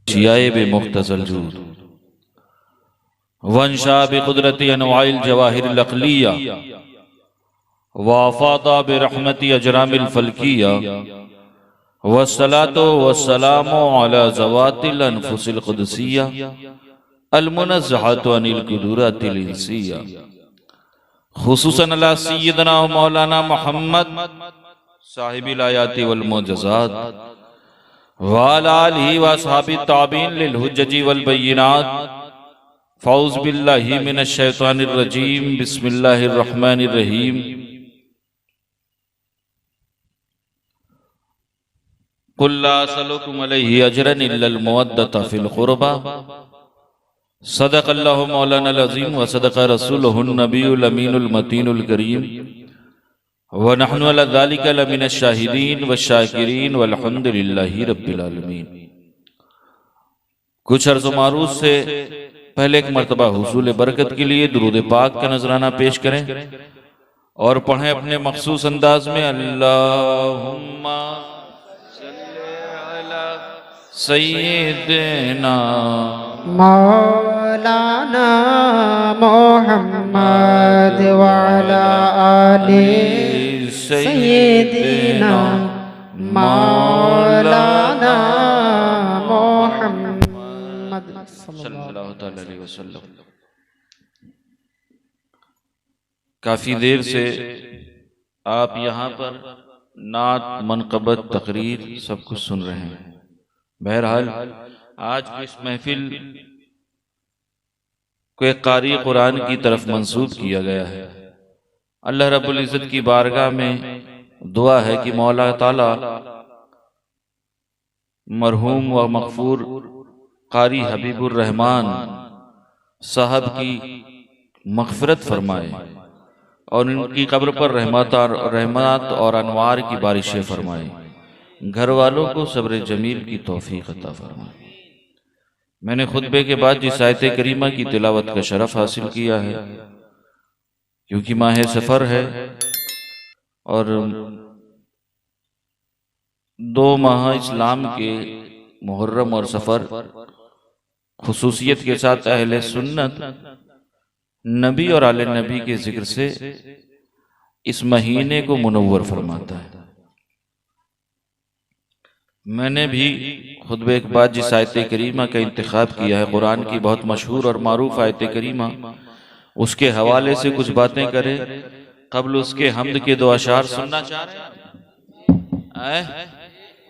शियाए बे मुख्तज़ल जूद वंशा बे कुदरती अनवाइल जवाहिर लकलिया वाफाता बे रहमती अजरामिल फलकिया वस्सलातो वस्सलामु अला ज़वातिल अनफुसिल क़ुदसिया अल मुनज़्ज़हतु अनिल कुदुरातिल इंसिया खुसूसन अला सय्यदना व मौलाना मुहम्मद साहिबिल आयाति वल मुअज्जज़ात वाला आलिहि व अस्हाबि ताबीन लिल हुज्जजी वल बय्यिनात फ़ौज़ बिल्लाहि मिनश शैतानिर रजीम बिस्मिल्लाहिर रहमानिर रहीम। कुल ला असलुकुम अलैहि अजरन इल्लल मवद्दता फिल क़ुरबा सदक़ल्लाहु मौलानाल अज़ीम व सदक़ रसूलुहुन नबियुल अमीनुल मतीनुल करीम व नहनु अला ज़ालिका लमिनश शाहिदीन व शाकिरीन वल्हम्दुलिल्लाहि रब्बिल आलमीन। कुछ अर्ज़ मारूफ से पहले एक मर्तबा हुसूल बरकत के लिए दुरूद पाक का नजराना पेश करें और पढ़ें अपने मखसूस अंदाज में अल्लाहुम्मा सल्ली अला सय्यिदिना मौलाना मुहम्मद व अला आलि सय्यिदिना मौलाना मुहम्मद सल्लल्लाहु अलैहि वसल्लम। काफी देर से आप यहाँ पर नात मनक़बत तकरीर सब कुछ सुन रहे हैं। बहरहाल आज की इस महफिल को एक कारी कुरान की तरफ मंसूब किया गया है। अल्लाह रब्बुल इज़्ज़त की बारगाह में दुआ है कि मौला ताला मरहूम व मग़फ़ूर कारी हबीबुर रहमान साहब की मग़फ़िरत फरमाए और उनकी कब्र पर रहमत और अनवार की बारिशें फरमाए, घर वालों को सब्र जमील की तौफीक अता फरमाए। मैंने खुतबे के बाद जिस आयत करीमा की तिलावत का शरफ हासिल किया है, क्योंकि माह सफ़र है और 2 माह इस्लाम के मुहर्रम और सफ़र खुसूसियत के साथ अहले सुन्नत नबी और आले नबी के जिक्र से इस महीने को मुनव्वर फरमाता है। मैंने भी खुतबे के बाद जिस आयत करीमा का इंतखाब किया है, कुरान की बहुत मशहूर और मारूफ आयत करीमा, उसके हवाले से कुछ बातें करें। कबल उसके हम्द के 2 अशार सुनना चाह रहे हैं?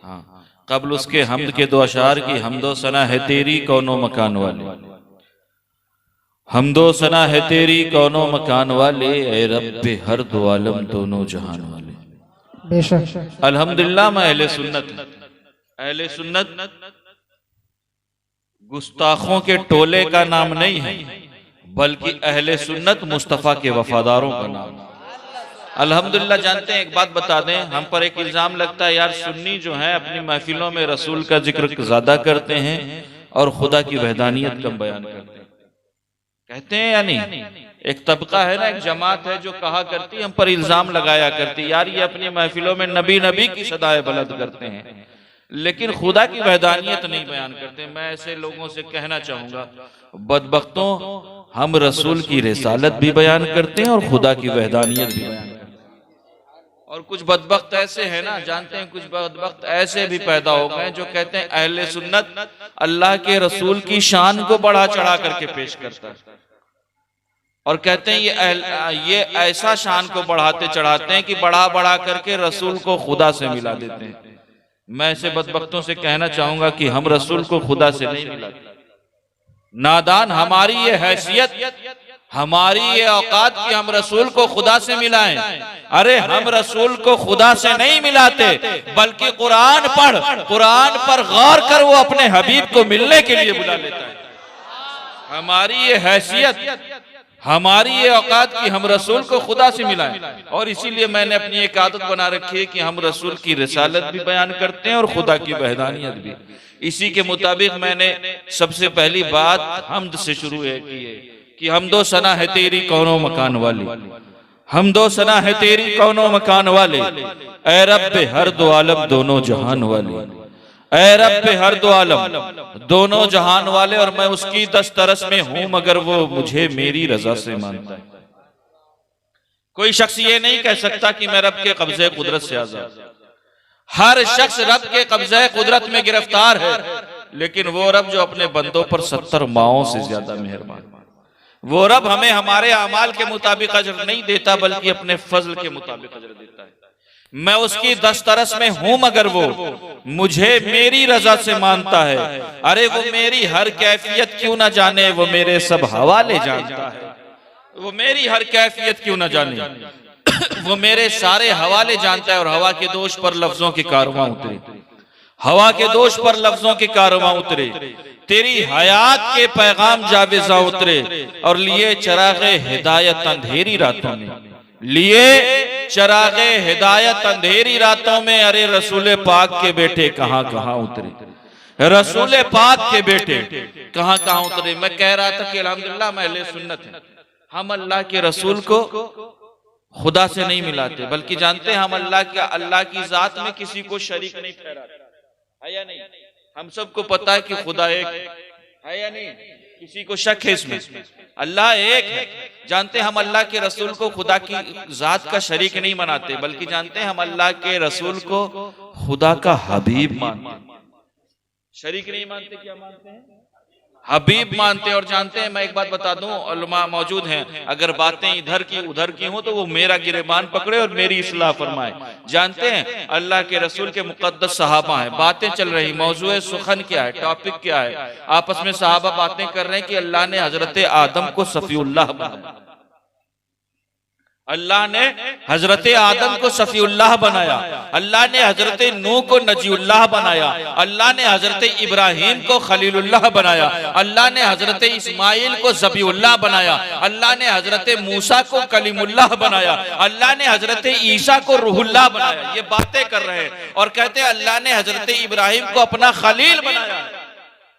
हाँ, कबल उसके हम्द के 2 अशार की हमदो सना है तेरी कौनो मकान वाले, हमदो सना है तेरी कौनो मकान वाले, ए रब्बे हर दो आलम दोनों जहान वाले। बेशक अल्हम्दुलिल्लाह मैं अहले सुन्नत गुस्ताखों के टोले का नाम नहीं है, बल्कि अहले सुन्नत मुस्तफ़ा के वफादारों का नाम है। अल्हम्दुलिल्लाह। जानते हैं, एक बात बता दें, हम पर एक इल्जाम लगता है, यार सुन्नी जो है अपनी महफिलों में रसूल का जिक्र ज्यादा करते हैं और खुदा की वहदानियत कम बयान करते हैं। कहते हैं या नहीं? एक तबका है ना, एक जमात है जो कहा करती, हम पर इल्जाम लगाया करती, यार ये अपनी महफिलों में नबी नबी की सदाएं बुलंद करते हैं लेकिन खुदा की वहदानियत नहीं बयान करते। मैं ऐसे लोगों से कहना चाहूंगा, बदबख्तों, हम रसूल की रिसालत भी बयान करते हैं और खुदा की वहदानियत भी बयान करते हैं। और कुछ बदबख्त ऐसे हैं ना, जानते हैं, कुछ बदबख्त ऐसे भी पैदा हो गए जो कहते हैं अहले सुन्नत अल्लाह के रसूल की शान को बढ़ा चढ़ा करके पेश करता है और कहते हैं ये ऐसा शान को बढ़ाते चढ़ाते हैं कि बढ़ा बढ़ा करके रसूल को खुदा से मिला देते हैं। मैं ऐसे बदबख्तों से कहना चाहूंगा कि हम रसूल को खुदा से नहीं मिलाते। नादान, हमारी ये हैसियत, हमारी ये औकात कि हम रसूल को खुदा से मिलाएं। अरे हम रसूल को खुदा से नहीं मिलाते, बल्कि कुरान पर गौर कर वो अपने हबीब को मिलने के लिए बुला लेता है। हमारी ये हैसियत, हमारी ये औकात कि हम रसूल को खुदा से मिलाएं। और इसीलिए मैंने अपनी एक आदत बना रखी है कि हम रसूल की रिसालत भी बयान करते हैं और खुदा की वहदानियत भी। इसी के मुताबिक मैंने सबसे पहली बात हमद से शुरू की है कि हमदो सना है तेरी कौनो मकान वाली, हमदो सना है तेरी कौनो मकान वाले, ऐ रब्बे हर दो आलम दोनों जहान वाले, ऐ रब्बे हर दो आलम, दोनों जहान वाले, और मैं उसकी दस्तरस में हूं मगर वो मुझे मेरी रजा से मानता है। कोई शख्स ये नहीं कह सकता कि मैं रब के कब्जे कुदरत से आजाद। हर शख्स रब के कब्जे कुदरत में गिरफ्तार है, लेकिन वो रब जो अपने बंदों पर 70 माओं से ज्यादा मेहरबान, वो रब हमें हमारे अमाल के मुताबिक अजर नहीं देता बल्कि अपने फजल के मुताबिक अजर देता है। मैं उसकी दस्तरस में हूं मगर वो मुझे मेरी रजा से मानता है। अरे वो मेरी हर कैफियत क्यों ना जाने, वो मेरे सब हवाले जानता है। वो मेरी हर कैफियत क्यों ना जाने, वो मेरे सारे हवाले जानता है। और हवा के दोष पर लफ्जों की कारवां उतरे, हवा के दोष पर लफ्जों की कारवां उतरे, तेरी हयात के पैगाम जावेजा उतरे, और लिए चरागे हिदायत अंधेरी रातों में, लिए चरागे हिदायत अंधेरी रातों में। अरे रसूल पाक के बेटे कहां कहां उतरे, रसूल पाक के बेटे कहां कहां उतरे। मैं कह रहा था कि अल्हम्दुलिल्लाह हम अहले सुन्नत हैं, हम अल्लाह के रसूल को खुदा से नहीं मिलाते, बल्कि जानते हैं हम अल्लाह की जात में किसी को शरीक नहीं ठहराते, है या नहीं? हम सबको पता है कि खुदा एक है या नहीं, किसी को शक है इसमें? अल्लाह एक है। जानते हैं हम अल्लाह के रसूल को खुदा की जात का शरीक नहीं मनाते, बल्कि जानते हैं हम अल्लाह के रसूल को खुदा का हबीब मानते हैं। शरीक नहीं मानते, क्या मानते हैं? हबीब मानते हैं। और जानते हैं, मैं एक बात बता दूं, उलमा मौजूद हैं, अगर बातें इधर की उधर की हो तो वो मेरा गिरेबान पकड़े और मेरी इस्लाह फरमाए। जानते हैं अल्लाह के रसूल के मुकद्दस सहाबा हैं, बातें चल रही, मौजूद सुखन क्या है, टॉपिक क्या है, आपस में सहाबा बातें कर रहे हैं कि अल्लाह ने हजरत आदम को सफीउल्लाह बनाया, अल्लाह ने हजरत आदम को सफीउल्लाह बनाया, अल्लाह ने हजरत नूह को नजीउल्लाह बनाया, अल्लाह ने हजरत इब्राहिम को खलीलुल्लाह बनाया, अल्लाह ने हजरत इस्माइल को ज़बीउल्लाह बनाया, अल्लाह ने हजरत मूसा को कलीमुल्लाह बनाया, अल्लाह ने हजरत ईसा को रूहुल्लाह बनाया। ये बातें कर रहे हैं और कहते हैं अल्लाह ने हजरत इब्राहिम को अपना खलील बनाया,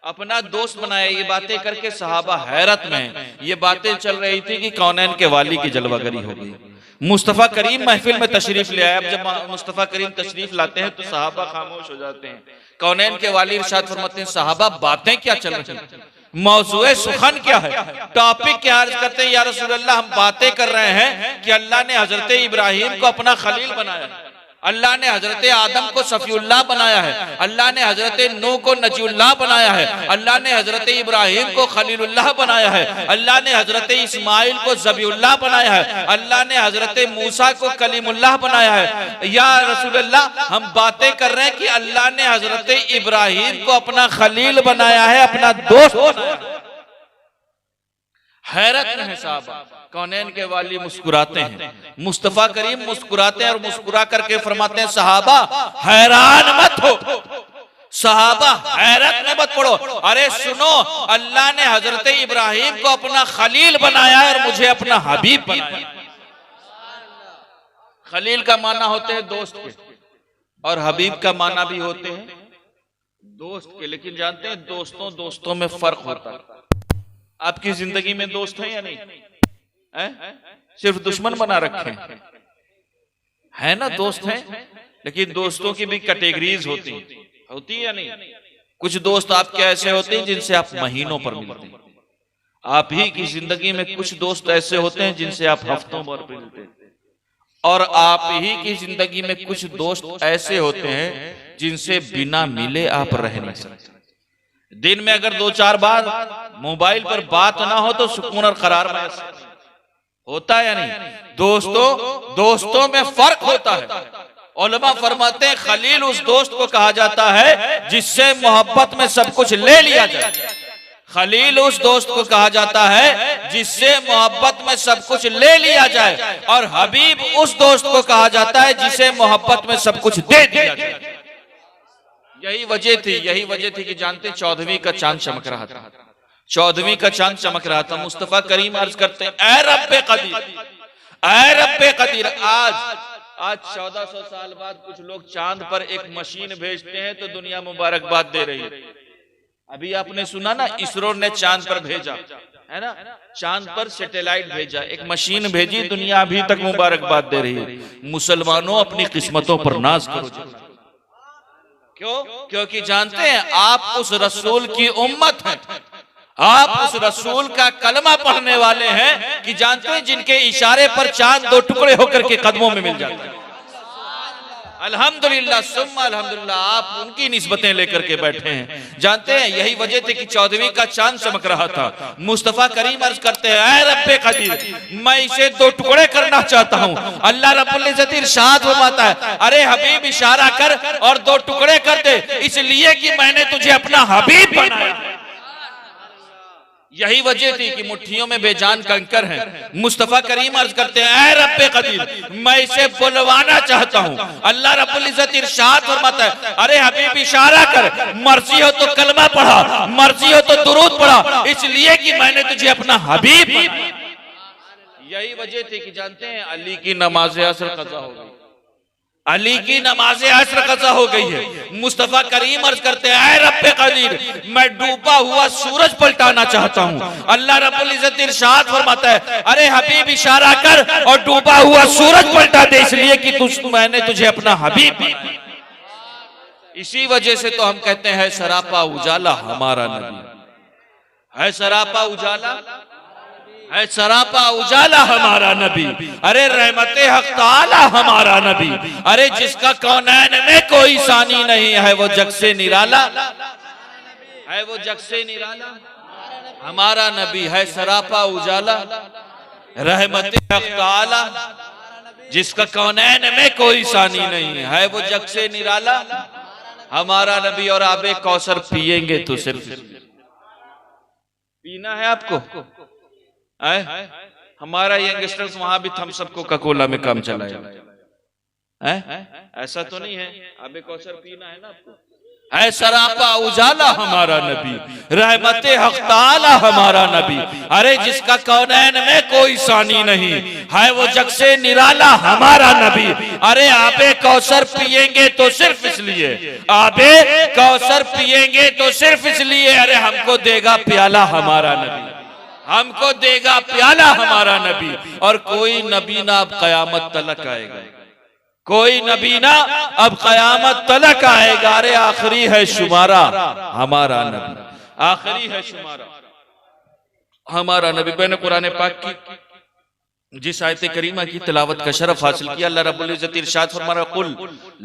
अपना दोस्त बनाया। ये बातें करके सहाबा हैरत में, ये बातें चल रही थी कि कौनैन के वाली की जलवागरी हो गई। मुस्तफ़ा करीम महफिल में तशरीफ ले आए। अब जब मुस्तफ़ा करीम तशरीफ लाते हैं तो सहाबा खामोश हो जाते हैं। कौनैन के वाली इरशाद फरमाते हैं, सहाबा बातें क्या चल रही हैं, मौजूए सुखन क्या है, टॉपिक क्या अर्ज करते हैं, या रसूल अल्लाह हम बातें कर रहे हैं कि अल्लाह ने हजरत इब्राहिम को अपना खलील बनाया, अल्लाह ने हजरत आदम को सफीउल्लाह बनाया है, अल्लाह ने हजरत नूह को नजीउल्लाह बनाया है, अल्लाह ने हजरत इब्राहिम को खलीलुल्लाह बनाया है, अल्लाह ने हजरत इस्माइल को ज़बीउल्लाह बनाया है, अल्लाह ने हजरत मूसा को कलीमुल्लाह बनाया है। या रसूल अल्लाह हम बातें कर रहे हैं कि अल्लाह ने हजरत इब्राहिम को अपना खलील बनाया है, अपना दोस्त बनाया है। हैरत में है साहब। कौनैन के वाली मुस्कुराते हैं, मुस्तफा करीम मुस्कुराते हैं और मुस्कुरा करके फरमाते हैं, सहाबा हैरान मत हो, सहाबा हैरत में मत पड़ो। अरे सुनो, अल्लाह ने हजरत इब्राहिम को अपना खलील बनाया है और मुझे अपना हबीब बनाया। खलील का माना होते हैं दोस्त के, और हबीब का माना भी होते हैं दोस्त के। लेकिन जानते हैं दोस्तों दोस्तों में फर्क होता है। आपकी जिंदगी में दोस्त हैं या नहीं है? सिर्फ दुश्मन बना रखे है ना? दोस्त हैं, लेकिन दोस्तों की भी कैटेगरीज होती है या नहीं? कुछ दोस्त आपके ऐसे होते हैं जिनसे आप महीनों पर मिलते हैं। आप ही की जिंदगी में कुछ दोस्त ऐसे होते हैं जिनसे आप हफ्तों पर मिलते हैं, और आप ही की जिंदगी में कुछ दोस्त ऐसे होते हैं जिनसे बिना मिले आप रह नहीं सकते। दिन में अगर 2-4 बार मोबाइल पर बात ना हो तो सुकून और करार महसूस होता है या नहीं? दोस्तों में फर्क होता है। उलमा फरमाते हैं खलील उस दोस्त को कहा जाता है जिससे मोहब्बत में सब कुछ ले लिया जाए। खलील उस दोस्त को कहा जाता है जिससे मोहब्बत में सब कुछ ले लिया जाए, और हबीब उस दोस्त को कहा जाता है जिसे मोहब्बत में सब कुछ दे दिया जाए। यही वजह थी कि जानते 14वीं का चांद चमक रहा था, 14वीं का चांद चमक रहा था। मुस्तफा करीम अर्ज करते हैं, ऐ रब्बे कदीर, ऐ रब्बे कदीर। आज 1400 साल बाद कुछ लोग चांद पर एक मशीन भेजते हैं तो दुनिया मुबारकबाद दे रही है। अभी आपने सुना ना, इसरो ने चांद पर भेजा है ना, चांद पर सैटेलाइट भेजा, एक मशीन भेजी, दुनिया अभी तक मुबारकबाद दे रही है। मुसलमानों अपनी किस्मतों पर नाज करो। क्यों? क्योंकि जानते हैं आप उस रसूल की उम्मत हैं, आप उस रसूल का कलमा पढ़ने वाले हैं कि जानते हैं जिनके इशारे पर चांद दो टुकड़े होकर के कदमों में मिल जाता है। अल्हम्दुलिल्लाह सुम्मा अल्हम्दुलिल्लाह, आप उनकी निस्बतें लेकर के बैठे हैं। जानते हैं यही वजह थी कि 14वीं का चांद चमक रहा था। मुस्तफा करीम अर्ज करते हैं, ऐ रब्बे कदीर, मैं इसे दो टुकड़े करना चाहता हूं। अल्लाह रब्बुल इज्जत इरशाद फरमाता है, अरे हबीब इशारा कर और दो टुकड़े कर दे, इसलिए कि मैंने तुझे अपना हबीब बनाया। यही वजह थी कि मुट्ठियों में बेजान कंकर हैं। मुस्तफा करीम अर्ज करते हैं, ऐ रब्बे कदीर, मैं इसे बुलवाना चाहता हूं। अल्लाह रब्बुल इज्जत इरशाद फरमाता है, अरे हबीब इशारा कर, मर्जी हो तो कलमा पढ़ा, मर्जी हो तो दुरूद पढ़ा, इसलिए कि मैंने तुझे अपना हबीब। यही वजह थी कि जानते हैं अली की नमाज असर कज़ा हो गई, अली की नमाज असर कज़ा हो गई है। मुस्तफा करीम अर्ज करते हैं, ऐ रब्बे कदीर, मैं डूबा हुआ सूरज पलटाना चाहता हूं। अल्लाह रब्बुल इज्जत इरशाद फरमाता है, अरे हबीब इशारा कर और डूबा हुआ सूरज पलटा दे, इसलिए कि मैंने तुझे अपना हबीब। इसी वजह से तो हम कहते हैं सरापा उजाला हमारा नबी है, सरापा उजाला है, सरापा उजाला हमारा नबी। अरे रहमते हक ताला हमारा नबी, अरे जिसका कौनैन में कोई सानी नहीं है, वो जग से निराला है, वो जग से निराला हमारा नबी है, सरापा उजाला रहमते हक ताला, जिसका कौनैन में कोई सानी नहीं है, वो जग से निराला हमारा नबी। और आबे कौसर पिएंगे तो सिर्फ पीना है आपको। हमारा यंगस्टर्स वहां भी थम्स अप कोका कोला में काम चलाया, ऐसा तो नहीं है, अबे कौसर पीना है ना आपको। है सरापा उजाला हमारा नबी, रहमते हक ताला हमारा नबी, अरे जिसका कौनैन में कोई सानी नहीं है, वो जग से निराला हमारा नबी। अरे आबे कौसर पिएंगे तो सिर्फ इसलिए, आबे कौसर पिएंगे तो सिर्फ इसलिए, अरे हमको देगा प्याला हमारा नबी, हमको देगा प्याला हमारा नबी। और कोई नबी ना अब कयामत तलक आएगा, कोई नबी ना अब कयामत तलक आएगा। अरे आखिरी है शुमारा हमारा नबी, आखिरी है शुमारा हमारा नबी। मैंने कुरान पाक की जिस आयत करीमा की तिलावत का शरफ हासिल किया, अल्लाह रब्बुल इज्जत इरशाद फरमा, कुल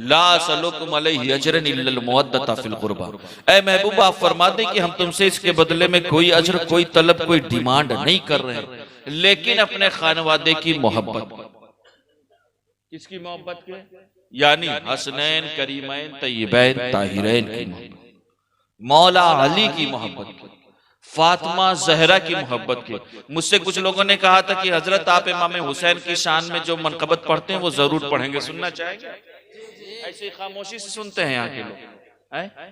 ला असलुकुम अलैहि अजरन इल्लल मवद्दता फिल कुर्बा, ऐ महबूब आप फरमा दें कि हम तुमसे इसके बदले में कोई अजर, कोई तलब, कोई डिमांड नहीं कर रहे, लेकिन अपने खानवादे की मोहब्बत। किसकी मोहब्बत के? यानी हसनैन, करीमैन, तय्यबैन, ताहिरैन की मोहब्बत, मौला अली की मोहब्बत की, फातिमा जहरा की मोहब्बत की। मुझसे कुछ लोगों ने कहा था कि हजरत आप इमाम हुसैन की शान में जो मनकबत पढ़ते हैं वो जरूर पढ़ेंगे, सुनना चाहेंगे? ऐसे खामोशी से सुनते हैं यहाँ के लोग,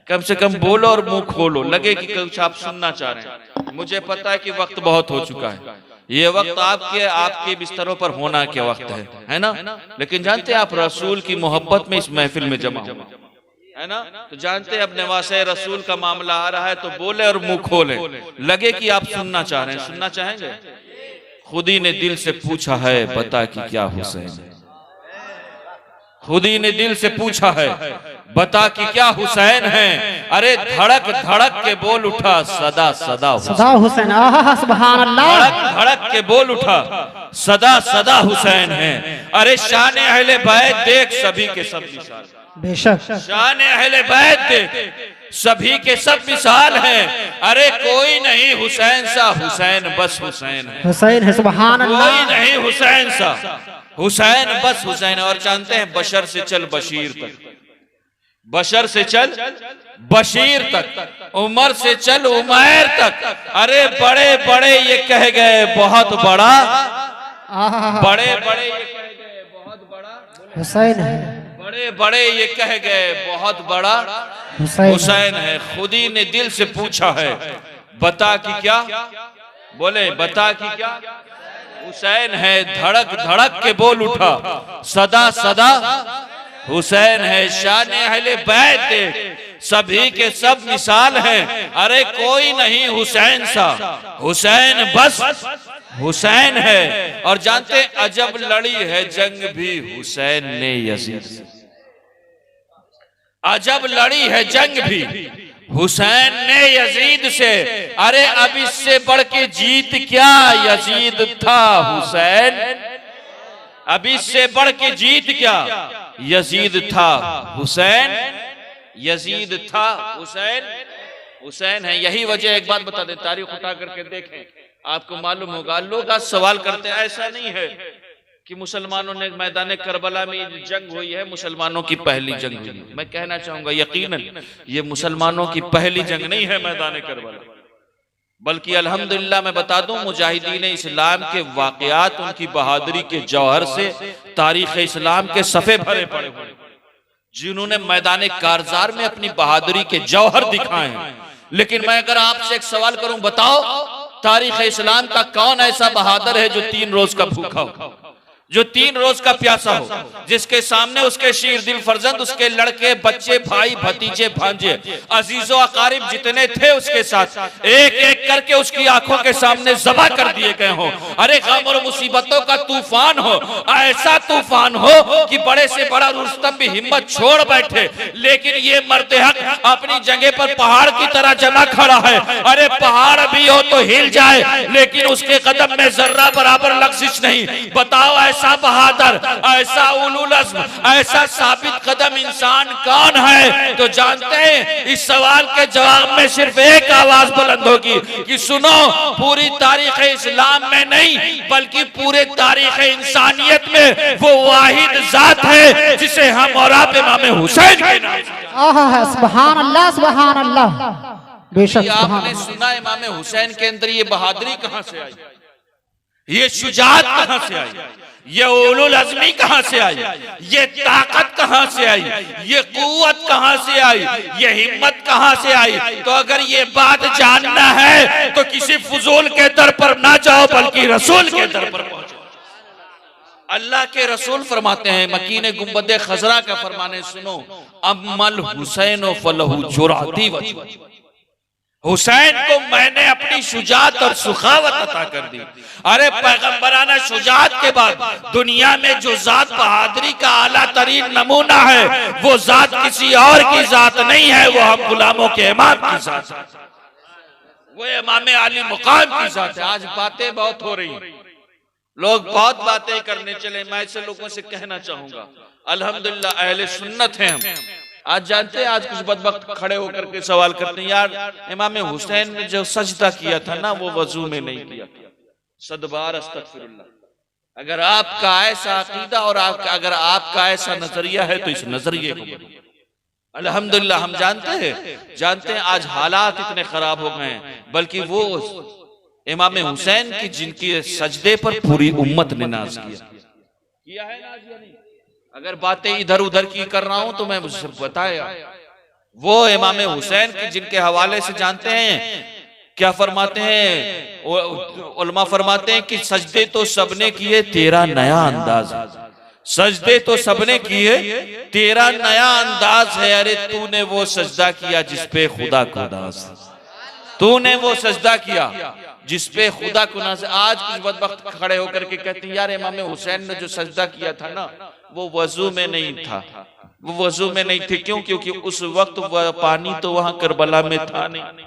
कम से कम बोलो और मुंह खोलो, लगे कि कुछ आप सुनना चाह रहे हैं। मुझे पता है कि वक्त बहुत हो चुका है, ये वक्त आपके बिस्तरों पर होना क्या वक्त है ना। लेकिन जानते हैं आप रसूल की मोहब्बत में इस महफिल में जमा हुआ है ना, तो जानते हैं अब नवासे रसूल का मामला आ रहा है तो बोले और मुंह खोले, लगे कि आप सुनना चाह रहे हैं। सुनना चाहेंगे? खुदी ने दिल से पूछा है, बता कि क्या हुसैन है। खुदी ने दिल से पूछा है, बता कि क्या हुसैन है। अरे धड़क धड़क के बोल उठा, सदा सदा सदा हुसैन। आहा सुभान अल्लाह। धड़क धड़क के बोल उठा, सदा सदा हुसैन है। अरे शान अहले बैत देख, सभी के सब मिसाल, बेशक शान अहले बैत देख, सभी के सब मिसाल हैं। अरे कोई नहीं हुसैन सा, हुसैन बस हुसैन है, हुसैन है सुभान अल्लाह। कोई नहीं हुसैन सा, हुसैन बस हुसैन। और जानते हैं बशर से चल बशीर तक, बशर से चल बशीर तक, उमर से चल उमैर तक। अरे बड़े बड़े ये कह गए बहुत बड़ा, बड़े बड़े ये कह गए बहुत बड़ा हुसैन है, बड़े बड़े ये कह गए बहुत बड़ा हुसैन है। खुदी ने दिल से पूछा है, बता कि क्या, बोले बता कि क्या हुसैन है। धड़क धड़क के बोल उठा, सदा सदा हुसैन है। शान अहले बैत देख, सभी के सब मिसाल हैं। अरे कोई नहीं हुसैन सा, हुसैन बस हुसैन है। और जानते अजब लड़ी है जंग भी हुसैन ने यजीद से, अजब लड़ी है जंग भी हुसैन ने यजीद से। अरे अब इससे बढ़ के जीत क्या, यजीद था हुसैन। अब इससे बढ़ के जीत क्या, यजीद था हुसैन। यजीद था हुसैन, हुसैन है। यही वजह, एक बात बता दे, तारीख उठा करके देखें, आपको मालूम होगा। लोग आज सवाल करते हैं, ऐसा नहीं है कि मुसलमानों ने मैदान करबला में ये जंग हुई है मुसलमानों की पहली जंग हुई है। मैं कहना चाहूंगा यकीनन ये मुसलमानों की पहली जंग नहीं है मैदान करबला, बल्कि अल्हम्दुलिल्लाह मैं बता दूं मुजाहिदीन इस्लाम के वाकयात, उनकी बहादुरी के जौहर से तारीख इस्लाम के सफ़े भरे पड़े हुए, जिन्होंने मैदान कारजार में अपनी बहादुरी के जौहर दिखाए हैं। लेकिन मैं अगर आपसे एक सवाल करूं, बताओ तारीख इस्लाम का कौन ऐसा बहादुर है जो 3 रोज का भूखा हो, जो 3 रोज का प्यासा हो, जिसके सामने उसके शीर दिल फर्जंद, उसके लड़के बच्चे, भाई भतीजे भांजे, अजीजो अकारिब जितने थे उसके साथ एक एक करके उसकी आंखों के सामने ज़बा कर दिए गए हो। अरे गम और मुसीबतों का तूफान हो, ऐसा तूफान हो कि बड़े से बड़ा रुस्तम भी हिम्मत छोड़ बैठे, लेकिन ये मर्द हक अपनी जगह पर पहाड़ की तरह जमा खड़ा है। अरे पहाड़ भी हो तो हिल जाए, लेकिन उसके कदम में जर्रा बराबर लग़ज़िश नहीं। बताओ ऐसा बहादुर, ऐसा उलुल अज़्म, ऐसा साबित कदम इंसान कौन है? तो जानते हैं इस सवाल के जवाब में सिर्फ एक आवाज बुलंद होगी कि सुनो, पूरी तारीख इस्लाम में नहीं बल्कि पूरे तारीख इंसानियत में वो वाहिद जात है जिसे हम और आप इमाम हुसैन के नाम से। सुभान अल्लाह, सुभान अल्लाह। बेशक आपने सुना इमाम हुसैन के अंदर ये बहादुरी कहां से आई, ये शुजाअत कहां से आई, ये उलुल अज़्मी कहां से आई, ये ताकत कहां से आई, ये कुव्वत कहां से आई, ये हिम्मत कहां से आई? तो अगर ये बात जानना है तो किसी फुजूल के दर पर ना जाओ बल्कि रसूल के दर पर पहुंचो। अल्लाह के रसूल फरमाते हैं, मकीन गुंबद खजरा का फरमाने सुनो, अम्मल हुसैन फलहु जुराती वजह, हुसैन को मैंने अपनी शुजात और सुखावत अता कर दी। अरे पैगंबराना शुजात के बाद दुनिया में जो जात बहादुरी का आला तरीन नमूना है वो जात किसी और की जात नहीं है, वो हम गुलामों के इमाम की जात है, वो इमाम आली मुकाम की जात है। आज बातें बहुत हो रही, लोग बहुत बातें करने चले। मैं ऐसे लोगों से कहना चाहूंगा, अल्हम्दुलिल्लाह अहले सुन्नत हैं हम। आज जानते हैं, आज कुछ बदबख्त खड़े होकर के सवाल करते हैं, यार इमाम हुसैन ने जो सजदा किया था ना वो वजू में नहीं किया। सदबार अस्तगफिरुल्लाह। अगर आपका ऐसा अकीदा और अगर आपका ऐसा नजरिया है तो इस नजरिए को अल्हम्दुलिल्लाह हम जानते हैं आज हालात इतने खराब हो गए हैं, बल्कि वो इमाम हुसैन की जिनकी सजदे पर पूरी उम्मत ने नाज किया है नाज या नहीं? अगर बातें इधर उधर की कर रहा हूं तो मैं मुझसे बताया, वो इमाम हुसैन की जिनके हवाले से जानते हैं क्या फरमाते हैं, उलमा फरमाते हैं कि सजदे तो सबने किए, तेरा नया अंदाज है। सजदे तो सबने किए, तेरा नया अंदाज है। अरे तूने वो सजदा किया जिसपे खुदा को नाज, तूने वो सजदा किया जिसपे खुदा को नाज। आज कुछ बदबख्त खड़े होकर के कहते हैं, यार इमाम हुसैन ने जो सजदा किया था ना वो वजू में नहीं था, वो वजू में नहीं थे। क्यों? क्योंकि उस वक्त वह पानी तो वहां करबला में था नहीं।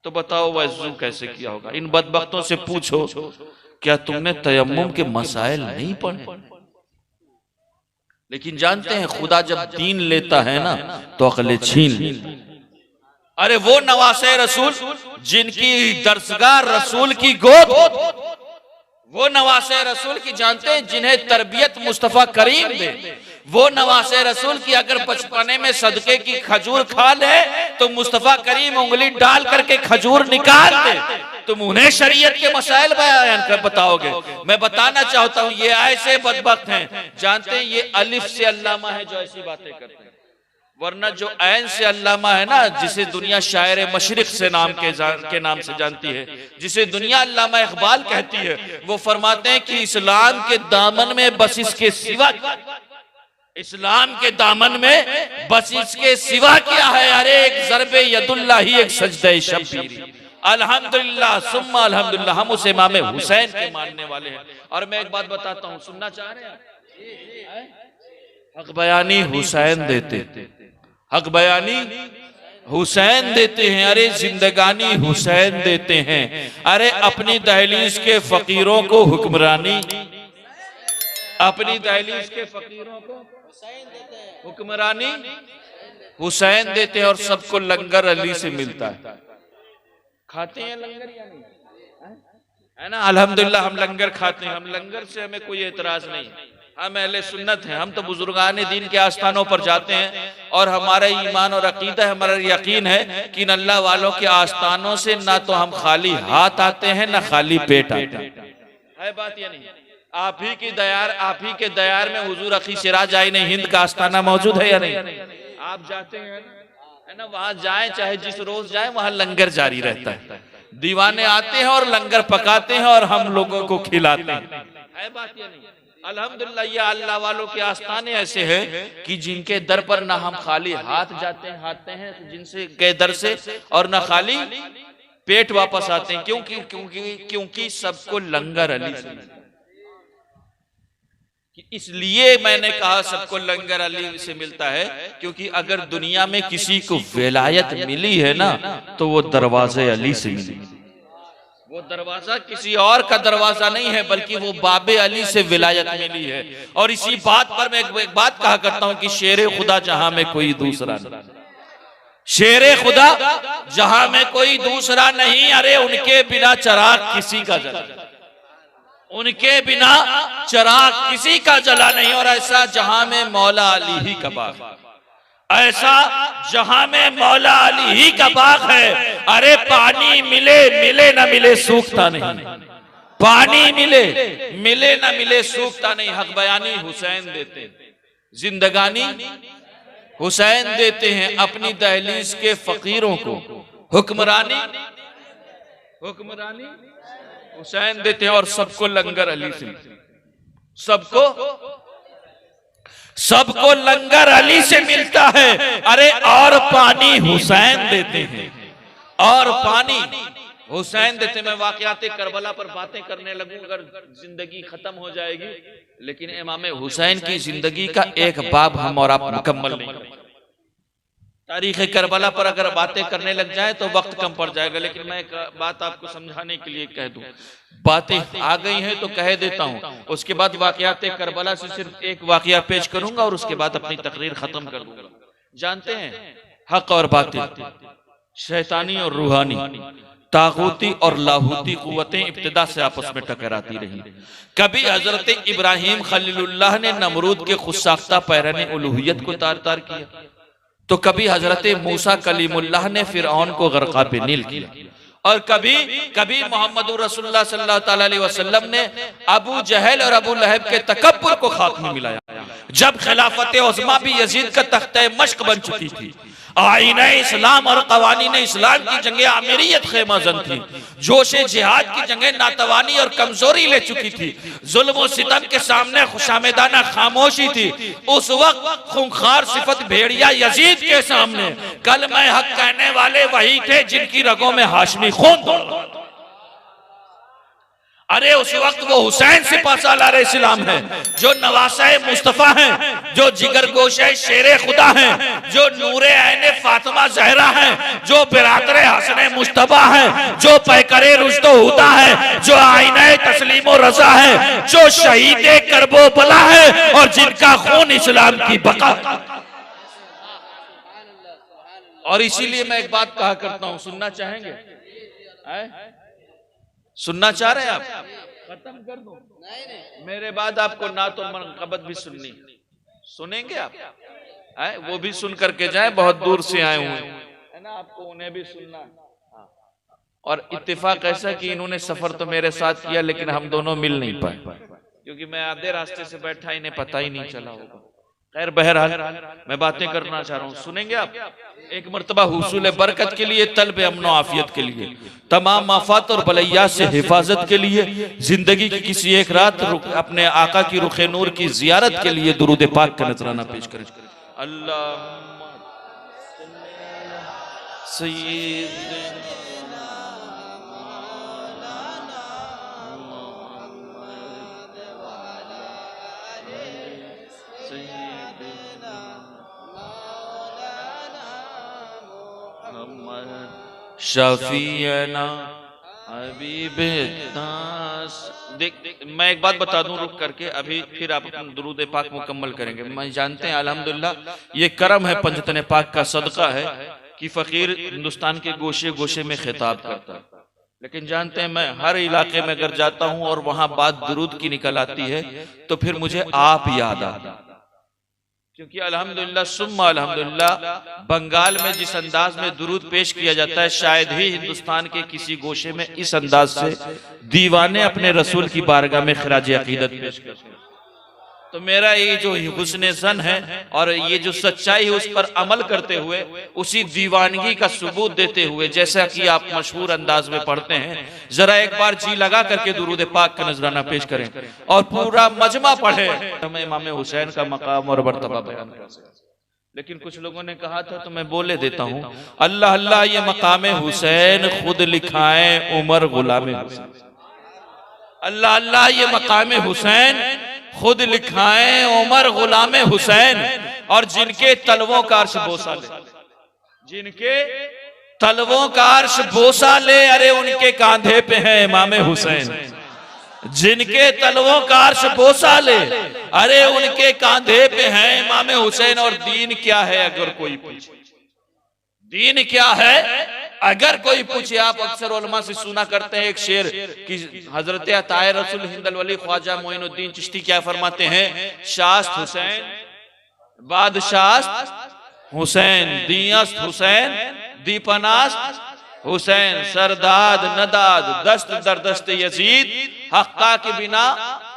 तो बताओ वजू कैसे किया होगा? इन बदबख्तों से पूछो, क्या तुमने तयम्मुम के मसाइल नहीं पढ़े? लेकिन जानते हैं खुदा जब दीन लेता है ना तो अकले छीन लेता। अरे वो नवासे रसूल जिनकी दरसगाह रसूल की गोद, वो नवासे रसूल की जानते हैं जिन्हें तरबियत मुस्तफा करीम दे, वो नवासे रसूल की अगर बचपने में सदके की खजूर खा ले तो मुस्तफा करीम उंगली डाल करके खजूर निकाल दे, तुम उन्हें शरीयत के मसाइल बयान कर बताओगे। मैं बताना चाहता हूं ये ऐसे बदबख्त हैं, जानते हैं ये अलिफ से अल्लामा है जो ऐसी बातें करते हैं, वरना जो ऐन से अल्लामा है ना, जिसे दुनिया शायर मशरिक से के नाम से जानती है, जिसे दुनिया अल्लामा इकबाल कहती है, वो फरमाते हैं कि इस्लाम के दामन में बस इसके सिवा, इस्लाम के दामन में बस इसके सिवा क्या है? अरे एक ज़रबे यदुल्लाह ही, एक सजदे शब्बीरी। अल्हम्दुलिल्लाह सुम्मा अल्हम्दुलिल्लाह, हम उस इमाम हुसैन के मानने वाले हैं। और मैं एक बात बताता हूँ, सुनना चाह रहे हैं? हक बयानी हुसैन देते, हक बयानी हुसैन देते हैं, अरे जिंदगानी हुसैन देते हैं, अरे अपनी दहलीज के फकीरों को हुक्मरानी, अपनी दहलीज के फकीरों को हुक्मरानी हुसैन देते हैं। और सबको लंगर अली से मिलता है। खाते हैं लंगर या नहीं? है ना, अल्हम्दुलिल्लाह हम लंगर खाते हैं। हम लंगर से हमें कोई एतराज नहीं, हम अहले सुन्नत हैं। हम तो बुजुर्गान दीन के आस्थानों पर जाते हैं और हमारा ईमान और अकीदा, हमारा यकीन है कि इन अल्लाह वालों के आस्थानों से ना तो हम खाली हाथ आते हैं ना खाली पेट आते हैं। है बात या नहीं? आप ही के दयार में हुजूर अखी सिराज आईन हिंद का आस्थाना मौजूद है या नहीं? आप जाते हैं है ना, वहां जाए चाहे जिस रोज जाए, वहां लंगर जारी रहता है। दीवाने आते हैं और लंगर पकाते हैं और हम लोगों को खिलाते हैं। है बात या नहीं? अल्हम्दुलिल्लाह ये अल्लाह वालों के आस्थाने ऐसे हैं कि जिनके दर पर ना हम खाली हाथ आते हैं जिनसे के दर से, और ना खाली पेट वापस आते हैं। क्योंकि सबको लंगर अली से, इसलिए मैंने कहा सबको लंगर अली से मिलता है, क्योंकि अगर दुनिया में किसी को विलायत मिली है ना, तो वो दरवाजे अली से मिली। वो दरवाजा किसी और का दरवाजा नहीं है, बल्कि वो बाबे अली से विलायत मिली है। और इसी बात पर मैं एक बात कहा करता हूं कि शेरे खुदा जहां में कोई दूसरा नहीं, शेरे खुदा जहां में कोई दूसरा नहीं। अरे उनके बिना चराग किसी का जला, उनके बिना चराग किसी का जला नहीं। और ऐसा जहां में मौला अली ही का बाग, ऐसा जहां में मौला अली ही का बाग है। अरे पानी मिले ना मिले सूखता नहीं, पानी मिले ना मिले सूखता नहीं। हक बयानी हुसैन देते हैं, जिंदगानी हुसैन देते हैं, अपनी दहलीज के फकीरों को हुक्मरानी हुसैन देते हैं। और सबको लंगर अली से, सबको लंगर अली से मिलता है। अरे और पानी हुसैन देते हैं, और पानी हुसैन देते। मैं वाकयाते करबला पर बातें करने लगूं अगर जिंदगी खत्म हो जाएगी, लेकिन इमाम हुसैन की जिंदगी का एक बाब हम और आप मुकम्मल नहीं कर। तारीख करबला पर अगर बातें करने लग जाए तो वक्त कम पड़ जाएगा। लेकिन मैं एक बात आपको समझाने के लिए कह दूं, बातें आ गई हैं तो कह देता हूं। उसके बाद वाकयात करबला से सिर्फ एक वाकया पेश करूंगा और उसके बाद अपनी तकरीर खत्म कर दूंगा। जानते हैं, हक और बातिल, शैतानी और रूहानी, तागूती और लाहूती कुव्वतें इब्तिदा से आपस में टकराती रही। कभी हजरत इब्राहिम खलीलुल्लाह ने नमरूद के खुद साख्ता पैराने उलूहियत को तार तार किया, तो कभी हजरत मूसा कलीमुल्लाह ने फिरऔन को गरक़ा पे नील किया, और कभी मोहम्मद रसूलुल्लाह सल्लल्लाहु अलैहि वसल्लम ने अबू जहल और अबू लहब के तकब्बुर को खाक में मिलाया। जब खिलाफत उज़्मा भी यजीद का तख्ते मश्क बन चुकी थी, आईने इस्लाम और कवानीन इस्लाम की जंगे आमिरियत खेमाजन थी, जोशे जिहाद की जंगे नातवानी और कमजोरी ले चुकी थी, जुल्म और सितम के सामने खुशामेदाना खामोशी थी, उस वक्त खूंखार सिफत भेड़िया यजीद के सामने कलमा हक कहने वाले वही थे जिनकी रगों में हाशमी खून दौड़। अरे उस वक्त वो हुसैन सिपाहसालार इस्लाम है, जो नवासाए मुस्तफा हैं, जो जिगर गोशे शेरे खुदा हैं, जो नूरे ऐने फातिमा जहरा हैं, जो बिरादरे हसने मुस्तफा हैं, जो पैकरे रुश्दो हुदा है, जो आईने तस्लीमो रजा है, जो शहीदे करबो बला है, और जिनका खून इस्लाम की बका। और इसीलिए मैं एक बात कहा करता हूं, सुनना चाहेंगे? सुनना चाह रहे हैं आप? खत्म कर दो, मेरे बाद आपको ना तो मनक़बत भी सुननी, सुनेंगे आप? वो भी सुन करके जाए, बहुत दूर से आए हुए है ना, आपको उन्हें भी सुनना। और इत्तेफाक ऐसा कि इन्होंने सफर तो मेरे साथ किया, लेकिन हम दोनों मिल नहीं पाए, क्योंकि मैं आधे रास्ते से बैठा, इन्हें पता ही नहीं चला होगा। खैर बहरहाल मैं बातें करना चाह रहा हूँ, सुनेंगे आप? एक मर्तबा हुसूल बरकत के लिए, तलब अमन आफियत के लिए, तमाम आफात और बलैया से हिफाजत के लिए, जिंदगी की किसी एक रात अपने आका की रुखे नूर की जियारत के लिए दुरूद पाक का नजराना पेश करें। अल्लाहुम्मा सय्यिदना शफीना हबीबे नास। देख मैं एक बात बता दूं रुक करके, अभी फिर आप अपना दुरूद पाक मुकम्मल करेंगे। मैं जानते हैं अल्हम्दुलिल्लाह ये करम है पंजतन पाक का सदका है कि फकीर हिंदुस्तान के गोशे गोशे में खिताब करता है। लेकिन जानते हैं मैं हर इलाके में अगर जाता हूं और वहां बात दुरूद की निकल आती है तो फिर मुझे आप याद आते हैं। क्योंकि अल्हम्दुलिल्लाह सुम्मा अल्हम्दुलिल्लाह बंगाल में जिस अंदाज में दुरूद पेश किया जाता है शायद ही हिंदुस्तान के किसी गोशे में इस अंदाज से दीवाने अपने रसूल की बारगाह में खराज अकीदत पेश करते हैं। तो मेरा ये जो हुस्न ज़न है और ये जो सच्चाई है उस पर अमल करते हुए उसी दीवानगी का सबूत देते हुए, जैसा कि आप मशहूर अंदाज में पढ़ते हैं, जरा एक बार जी लगा करके दुरूद पाक का नजराना पेश करें और पूरा मजमा पढ़े। हमें इमाम हुसैन का मकाम और मर्तबा बयान करें। लेकिन कुछ लोगों ने कहा था तो मैं बोले देता हूँ, अल्लाह अल्लाह ये मकाम हुसैन खुद लिखाए उमर गुलाम हुसैन। अल्लाह अल्लाह ये मकाम हुसैन खुद लिखाए उमर गुलाम हुसैन। और जिनके तलवों का अर्श बोसा ले, जिनके तलवों का अर्श बोसा ले, अरे उनके कांधे पे है इमाम हुसैन। जिनके तलवों का अर्श बोसा ले, अरे उनके कांधे पे है इमाम हुसैन। और दीन क्या है अगर कोई पूछे, दीन क्या है अगर कोई पूछे। आप अक्सर उलमा से सुना करते हैं एक शेर कि हजरत अताए रसूल हिंदल वली ख्वाजा मोइनुद्दीन चिश्ती क्या फरमाते हैं, शास्त हुसैन बादशाह हुसैन दियस्त हुसैन दीपनास्त हुसैन सरदाद नदाद दस्त दर दस्त यजीद हक्का के बिना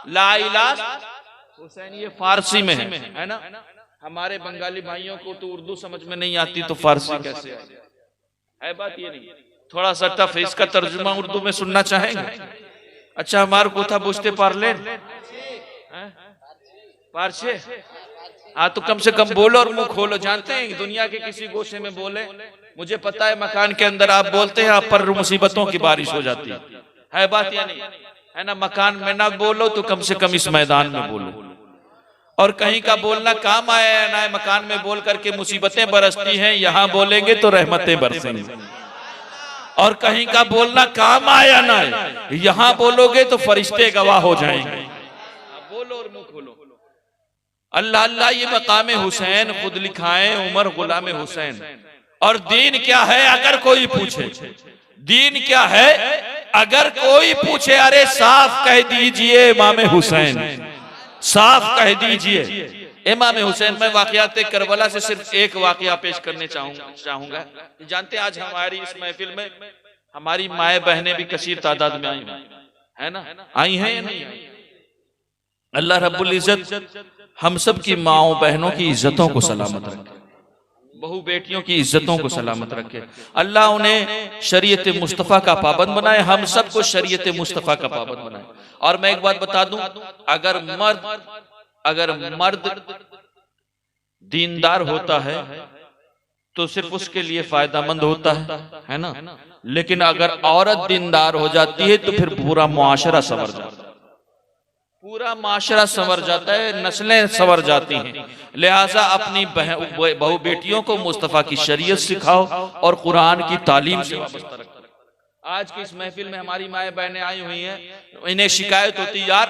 लाइलास हुसैन। ये फारसी में है ना। हमारे बंगाली भाइयों को तो उर्दू समझ में नहीं आती तो फारसी कैसे है बात ये नहीं। थोड़ा सा टफ है, इसका तर्जुमा उर्दू में सुनना चाहेंगे? अच्छा हमारे कोथा बुझते पार्ले पारछे, हाँ तो कम से कम बोलो और मुंह खोलो। जानते हैं दुनिया के किसी गोशे में बोले, मुझे पता है मकान के अंदर आप बोलते हैं आप पर मुसीबतों की बारिश हो जाती है बात या नहीं है ना। मकान में ना बोलो तो कम से कम इस मैदान में बोलो। और कहीं का बोलना काम आया है ना, मकान में बोल करके मुसीबतें बरसती हैं, यहाँ बोलेंगे तो रहमतें बरसेंगी। और कहीं का बोलना काम आया ना, यहाँ बोलोगे तो फरिश्ते गवाह हो जाएंगे। बोलो और मुंह खोलो। अल्लाह अल्लाह ये मकाम हुसैन खुद लिखाए उमर गुलाम हुसैन। और दीन क्या है अगर कोई पूछे, दीन क्या है अगर कोई पूछे, अरे साफ कह दीजिए इमाम हुसैन, साफ कह दीजिए इमाम हुसैन। मैं वाकयात करबला से सिर्फ एक वाकया पेश करने चाहूंगा। जानते हैं आज हमारी इस महफिल में हमारी माए बहनें भी कसीर तादाद में आई है ना, आई हैं या नहीं? अल्लाह रब्बुल इज्जत हम सब की माओ बहनों की इज्जतों को सलामत रखे, बहु बेटियों की इज्जतों को सलामत रखे। अल्लाह उन्हें शरीयत मुस्तफ़ा का पाबंद बनाए, हम सबको शरीयत मुस्तफ़ा का पाबंद बनाए। और मैं एक बात बता दूं, अगर मर्द दीनदार होता है तो सिर्फ उसके लिए फायदामंद होता है ना। लेकिन अगर औरत दीनदार हो जाती है तो फिर पूरा मुआशरा संवर जाता है, पूरा माशरा संवर जाता है, नस्लें संवर जाती हैं। लिहाजा अपनी बहू बेटियों को मुस्तफ़ा की शरीयत सिखाओ और कुरान की तालीम से वाबस्ता रखो। आज की इस महफिल में हमारी माए बहनें आई हुई हैं, इन्हें शिकायत होती यार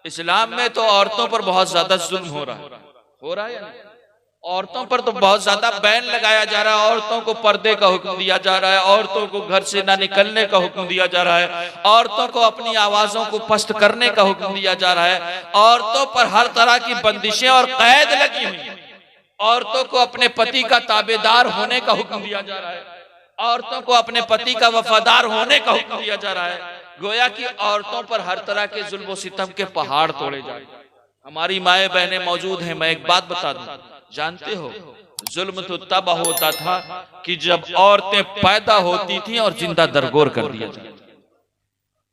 इस्लाम में तो औरतों पर बहुत ज्यादा जुल्म हो रहा है या नहीं? औरतों पर तो बहुत ज्यादा बैन लगाया जा रहा है, औरतों को पर्दे का हुक्म दिया जा रहा है, औरतों को घर से ना निकलने का हुक्म दिया जा रहा है, औरतों को अपनी आवाजों को पस्त करने का हुक्म दिया जा रहा है, औरतों पर हर तरह की बंदिशें और कैद लगी हुई हैं, औरतों को अपने पति का ताबेदार होने का हुक्म दिया जा रहा है, औरतों को अपने पति का वफादार होने का हुक्म दिया जा रहा है। गोया कि औरतों पर हर तरह के जुल्म सितम के पहाड़ तोड़े जाए। हमारी माए बहनें मौजूद हैं। मैं एक बात बता दूं, जानते हो जुल्म तो तब होता था कि जब औरतें पैदा होती थी और जिंदा दरगोर कर दिया जाता।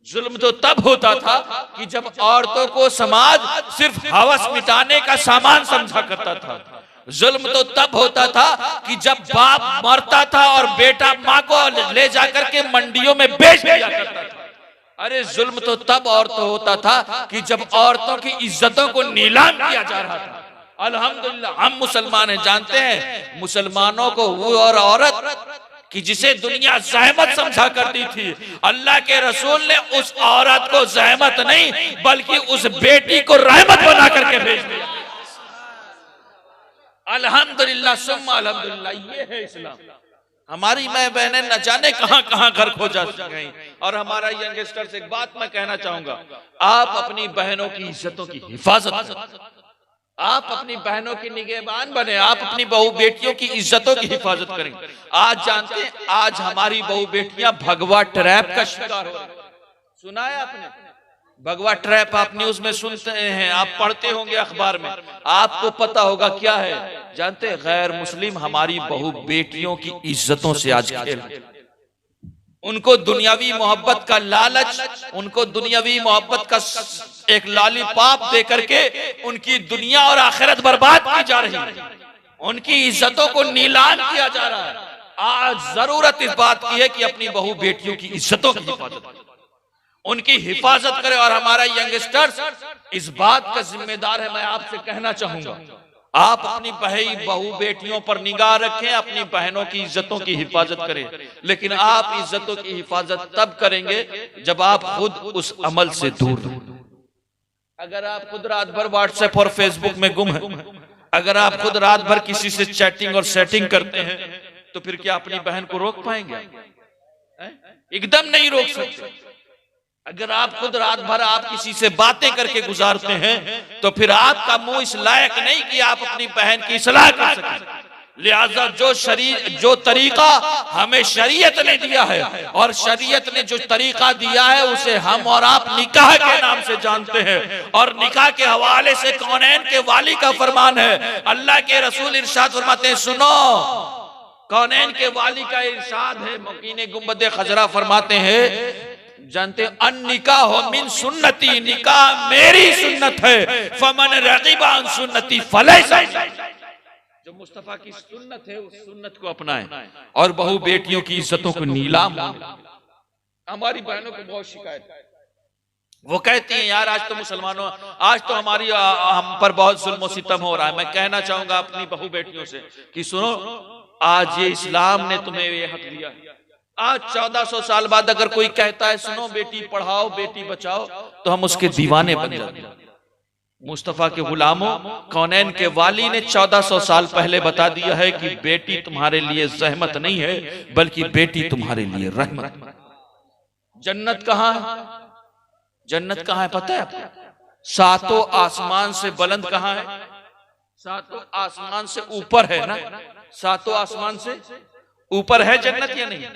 जुल्म तो तब होता था कि जब औरतों को समाज सिर्फ हवस मिटाने का सामान समझा करता था। जुल्म तो तब होता था कि जब बाप मरता था और बेटा माँ को ले जाकर के मंडियों में बेच दिया करता था। अरे जुल्म तो तब औरतों होता था कि जब औरतों की इज्जतों को नीलाम किया जा रहा था। अल्हम्दुलिल्लाह हम मुसलमान हैं, जानते हैं मुसलमानों को वो और औरत कि जिसे दुनिया जहमत समझा करती थी, अल्लाह के रसूल ने उस औरत को जहमत नहीं बल्कि उस बेटी को रहमत बना करके भेज दिया। अल्हम्दुलिल्लाह सुम्मा अल्हम्दुलिल्लाह, ये है इस्लाम। हमारी माँ बहनें न जाने कहां कहां घर खोजा गई। और हमारा यंगस्टर से एक बात मैं कहना चाहूंगा, आप अपनी बहनों की इज्जतों की हिफाजत करें, आप अपनी बहनों की निगहबान बने, आप अपनी बहू बेटियों की इज्जतों की हिफाजत करें। आज जानते हैं, आज हमारी बहू बेटियां भगवा ट्रैप का शिकार हो रही हैं। सुना है आपने भगवा ट्रैप? आप न्यूज में सुनते हैं, आप पढ़ते होंगे अखबार में, आपको पता होगा क्या है? जानते हैं, गैर मुस्लिम हमारी बहू बेटियों की इज्जतों से आज खेल, उनको दुनियावी मोहब्बत का लालच, उनको दुनियावी मोहब्बत का एक लॉलीपॉप दे करके उनकी दुनिया और आखिरत बर्बाद की जा रही है, उनकी इज्जतों को नीलाम किया जा रहा है। आज जरूरत इस बात की है कि अपनी बहू बेटियों की इज्जतों की हिफाजत करें, उनकी हिफाजत करें। और हमारा यंगस्टर्स इस बात का जिम्मेदार है। मैं आपसे कहना चाहूंगा, आप अपनी बहू बेटियों पर निगाह रखें, अपनी बहनों की इज्जतों की हिफाजत करें, लेकिन आप इज्जतों की हिफाजत तब करेंगे जब आप खुद उस अमल से दूर रहें। अगर आप खुद रात भर व्हाट्सएप और फेसबुक में गुम हैं, अगर आप खुद रात भर किसी से चैटिंग और सेटिंग करते हैं, तो फिर क्या अपनी बहन को रोक पाएंगे? एकदम नहीं रोक सकते। अगर आप खुद रात भर आप किसी से बातें करके गुजारते हैं, तो फिर आपका मुंह इस लायक नहीं कि आप अपनी बहन की इस्लाह कर सकें। लिहाजा जो तरीका हमें शरीयत ने दिया है, और शरीयत ने जो तरीका दिया है उसे हम और आप निकाह के नाम से जानते हैं। और निकाह के हवाले से कौनैन के वाली का फरमान है, अल्लाह के रसूल इरशाद फरमाते हैं, सुनो, कौनैन के वाली का इरशाद है, मुकीन गुंबद खजरा फरमाते हैं, जानते अन निकाह हो मिन सुन्नती, निकाह मेरी सुन्नत है, फमन रगीबा अन सुन्नती फलैसा। जो मुस्तफा की सुन्नत है उस सुन्नत को अपनाएं और बहू बेटियों की इज्जतों को नीलाम। हमारी बहनों को बहुत शिकायत है, वो कहती हैं, यार आज तो मुसलमानों, आज तो हमारी हम पर बहुत जुल्म सितम हो रहा है। मैं कहना चाहूंगा अपनी बहू बेटियों से कि सुनो, आज ये इस्लाम ने तुम्हें ये हक दिया है। आज 1400 साल बाद अगर कोई कहता है सुनो बेटी पढ़ाओ बेटी बचाओ, तो हम उसके दीवाने बन जाते हैं। मुस्तफा के गुलामों, कौनैन के वाली ने 1400 साल पहले बता दिया है कि बेटी तुम्हारे लिए जहमत नहीं है बल्कि बेटी तुम्हारे लिए रहमत। जन्नत कहाँ है? जन्नत कहाँ है पता है आपको? सातों आसमान से बुलंद कहाँ है? सातों आसमान से ऊपर है ना। सातों आसमान से ऊपर है जन्नत या नहीं?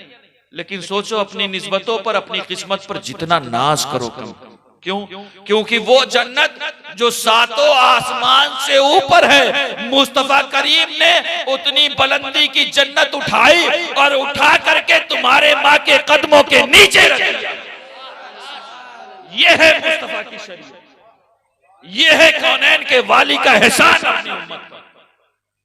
लेकिन सोचो, अपनी निस्बतों पर, अपनी किस्मत पर जितना नाज करो कम। क्यों? क्योंकि वो जन्नत जो सातों आसमान से ऊपर है, मुस्तफा करीम ने उतनी बुलंदी की जन्नत उठाई और उठा करके तुम्हारे माँ के कदमों के नीचे रख दिया। ये है मुस्तफा की शरीयत, ये है कौनैन के वाली का एहसान अपनी उम्मत पर।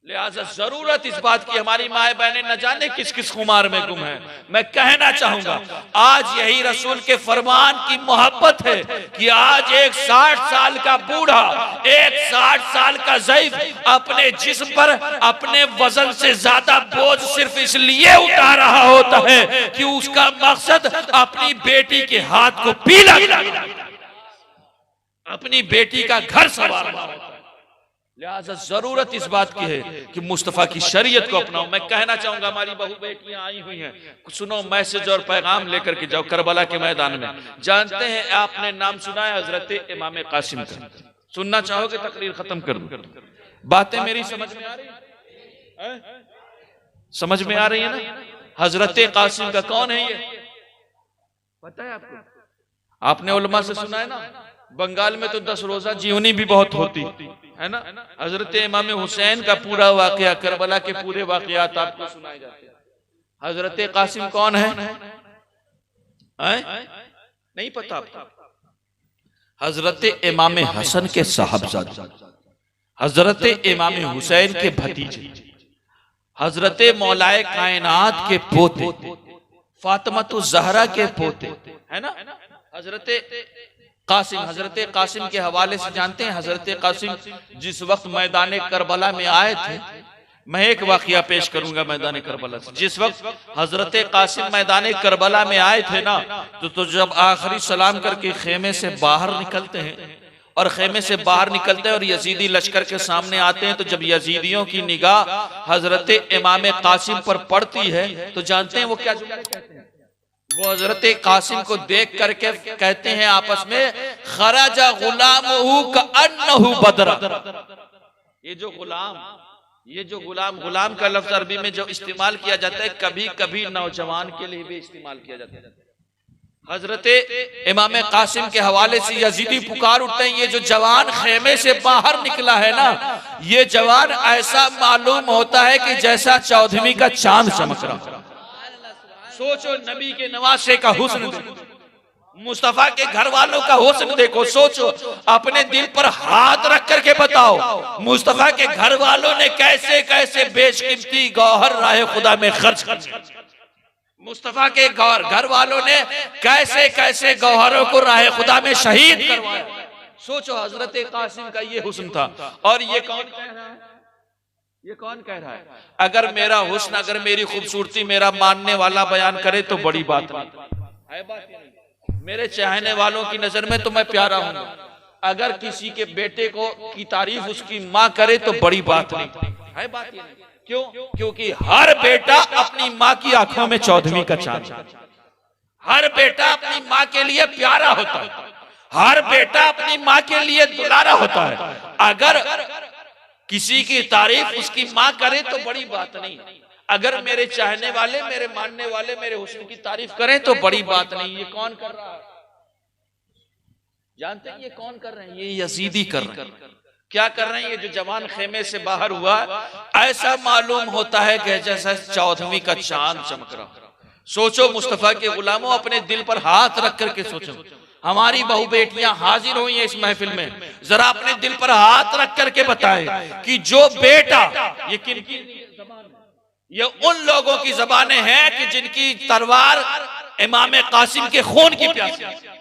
लिहाजा जरूरत इस बात की, हमारी माए बहनें न जाने किस किस खुमार में गुम है। मैं कहना चाहूंगा, आज यही रसूल के फरमान की मोहब्बत है कि आज एक 60 साल का बूढ़ा, एक 60 साल का ज़ईफ अपने जिस्म पर अपने वजन से ज्यादा बोझ सिर्फ इसलिए उठा रहा होता है कि उसका मकसद अपनी बेटी के हाथ को पीला करना, अपनी बेटी का घर संवारना। लिहाजा जरूरत इस बात की है कि मुस्तफा की शरीयत को अपनाओ। मैं कहना चाहूंगा, हमारी बहू बेटियां आई हुई हैं, सुनो, मैसेज और पैगाम लेकर के जाओ करबला के मैदान में। जानते हैं, आपने नाम सुना है हजरत इमाम कासिम का? सुनना चाहोगे? तकरीर खत्म कर दूं। बातें मेरी समझ में आ रही है? समझ में आ रही है ना? हजरत कासिम का कौन है ये पता है आपको? आपने उलमा से सुना है ना, बंगाल में तो 10 रोजा जीवनी भी बहुत होती है ना। हजरत इमाम हुसैन का पूरा वाकया, करबला के पूरे वाकयात आपको सुनाए जाते हैं। हजरत कासिम कौन है? नहीं पता आपको? हजरत इमाम हसन के साहबजादे, हजरत इमाम हुसैन के भतीजे, हजरत मौलाए कायनात के पोते, फातिमा ज़हरा के पोते, है ना हजरत कासिम। हजरत कासिम के हवाले से जानते हैं, हजरत कासिम जिस वक्त मैदान करबला में आए थे, मैं एक वाकया पेश करूंगा मैदान करबला से। जिस वक्त हजरत कासिम मैदान करबला में आए थे ना, तो जब आखिरी सलाम करके खेमे से बाहर निकलते हैं और खेमे से बाहर निकलते हैं और यजीदी लश्कर के सामने आते हैं, तो जब यजीदियों की निगाह हजरत इमाम कासिम पर पड़ती है तो जानते हैं वो क्या जुमला कहते हैं? वो हजरत कासिम को देख करके कहते हैं आपस में, खराजा गुलामहू कअन्नहु बदर। ये जो गुलाम का लफ्ज अरबी में जो इस्तेमाल किया जाता है, कभी कभी नौजवान के लिए भी इस्तेमाल किया जाता है। हजरत इमाम कासिम के हवाले से यजीदी पुकार उठते हैं, ये जो जवान खेमे से बाहर निकला है ना, ये जवान ऐसा मालूम होता है कि जैसा 14वीं का चांद चमक रहा। सोचो नबी के नवासे का हुस्न देखो, मुस्तफा के घर वालों का हुस्न देखो। सोचो, अपने दिल पर हाथ रख करके बताओ, मुस्तफा के घर वालों ने कैसे कैसे बेशकीमती गौहर राह खुदा में खर्च किए। मुस्तफा के घर वालों ने कैसे कैसे गौहरों को राह खुदा में शहीद करवाया। सोचो, हजरत कासिम का ये हुस्न था। और ये कौन कह रहा है? ये कौन कह रहा है? अगर मेरा हुस्न, अगर मेरी खूबसूरती मेरा मानने वाला बयान करे तो बड़ी बात नहीं। मेरे चाहने वालों की नजर में तो मैं प्यारा हूं। अगर किसी के बेटे को की तारीफ उसकी माँ करे तो बड़ी बात नहीं है। बात ये नहीं। क्यों? क्योंकि हर बेटा अपनी माँ की आंखों में 14वीं का चांद। हर बेटा अपनी माँ के लिए प्यारा होता है, हर बेटा अपनी माँ के लिए दुलारा होता है। अगर किसी की तारीफ उसकी माँ करे तो बड़ी बात नहीं, अगर मेरे चाहने वाले, मेरे मानने वाले मेरे हुस्न की तारीफ करें तो बड़ी बात नहीं। ये कौन कर रहा है? जानते हैं ये कौन कर रहे हैं? ये यजीदी कर रहे हैं। क्या कर रहे हैं? ये जो जवान खेमे से बाहर हुआ, ऐसा मालूम होता है कि जैसा 14वीं का चांद चमक रहा। सोचो, मुस्तफा के गुलामों, अपने दिल पर हाथ रख करके सोचो। हमारी बहु बेटियां हाजिर हुई हैं इस महफिल में, जरा अपने दिल पर हाथ रख करके बताएं कि जो बेटा, ये किनकी ज़बान है? ये उन लोगों की ज़बानें हैं कि जिनकी तलवार इमाम कासिम के खून की प्यासी है।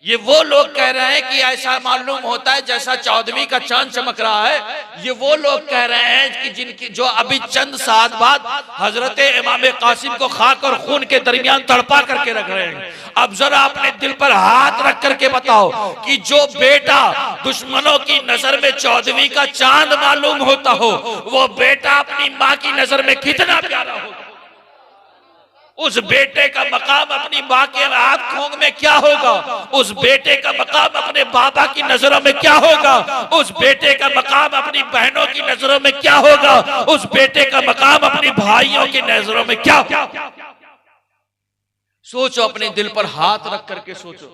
ये वो लोग कह रहे हैं कि ऐसा मालूम होता है जैसा 14वीं का चांद चमक रहा है। ये वो लोग कह रहे हैं कि जिनकी, जो अभी चंद साल बाद हजरत इमाम कासिम को खाक और खून के दरमियान तड़पा करके रख रहे हैं। अब जरा अपने दिल पर हाथ रख करके बताओ कि जो बेटा दुश्मनों की नजर में 14वीं का चांद मालूम होता हो, वो बेटा अपनी माँ की नजर में कितना प्यारा होगा। उस बेटे का मकाम अपनी माँ के आंखों में क्या होगा? उस बेटे का मकाम अपने बाबा की नजरों में क्या होगा? उस बेटे का मकाम अपनी बहनों की नजरों में क्या होगा? उस बेटे का मकाम अपनी भाइयों की नजरों में क्या होगा? सोचो, अपने दिल पर हाथ रख करके सोचो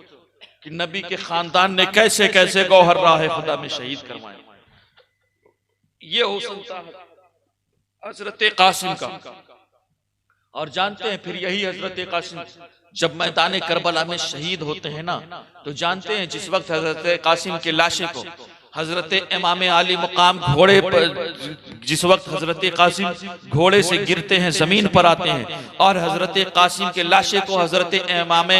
कि नबी के खानदान ने कैसे कैसे गौहर राह खुदा में शहीद करवाए। ये हुस्न था हजरत कासिम का। और जानते हैं फिर यही हजरत कासिम जब मैदान करबला में शहीद होते हैं ना, तो जानते हैं जिस वक्त हजरत कासिम के लाशे को हजरत इमाम आली मुकाम घोड़े पर, जिस वक्त हजरत कासिम घोड़े से गिरते हैं, जमीन पर आते हैं और हजरत कासिम के लाशे को हजरत इमाम